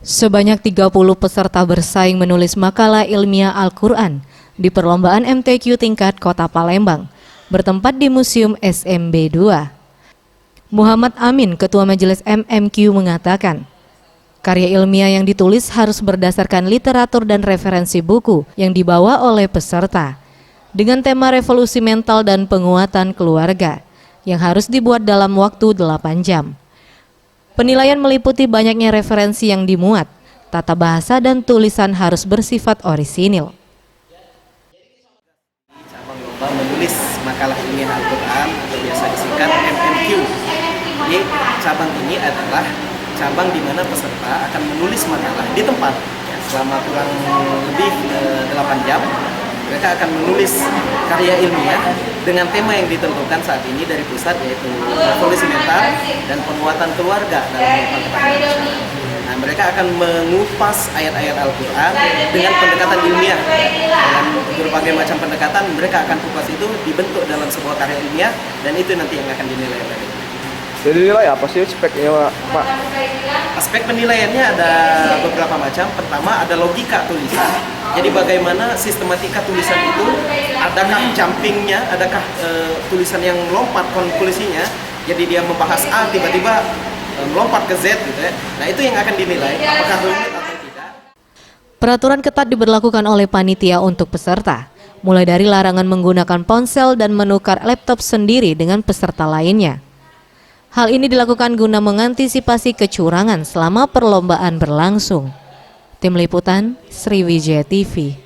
Sebanyak 30 peserta bersaing menulis makalah ilmiah Al-Quran di perlombaan MTQ tingkat Kota Palembang, bertempat di Museum SMB 2. Muhammad Amin, Ketua Majelis MMQ mengatakan, karya ilmiah yang ditulis harus berdasarkan literatur dan referensi buku yang dibawa oleh peserta, dengan tema revolusi mental dan penguatan keluarga, yang harus dibuat dalam waktu 8 jam. Penilaian meliputi banyaknya referensi yang dimuat, tata bahasa dan tulisan harus bersifat orisinil. Cabang lomba menulis makalah ilmiah Al-Quran atau biasa disingkat MMQ. Jadi cabang ini adalah cabang di mana peserta akan menulis makalah di tempat ya, selama kurang lebih 8 jam. Mereka akan menulis karya ilmiah dengan tema yang ditentukan saat ini dari pusat, yaitu revolusi mental dan penguatan keluarga dalam ketahanan nasional. Nah, mereka akan mengupas ayat-ayat Al-Quran dengan pendekatan ilmiah. Dengan berbagai macam pendekatan, mereka akan kupas itu dibentuk dalam sebuah karya ilmiah, dan itu nanti yang akan dinilai oleh mereka. Jadi nilai apa sih speknya, Pak? Aspek penilaiannya ada beberapa macam. Pertama, ada logika tulisan. Jadi bagaimana sistematika tulisan itu, adakah jumpingnya, adakah tulisan yang melompat konklusinya. Jadi dia membahas A, tiba-tiba melompat ke Z gitu ya. Nah, itu yang akan dinilai, apakah rumit atau tidak. Peraturan ketat diberlakukan oleh panitia untuk peserta, mulai dari larangan menggunakan ponsel dan menukar laptop sendiri dengan peserta lainnya. Hal ini dilakukan guna mengantisipasi kecurangan selama perlombaan berlangsung. Tim Liputan, Sriwijaya TV.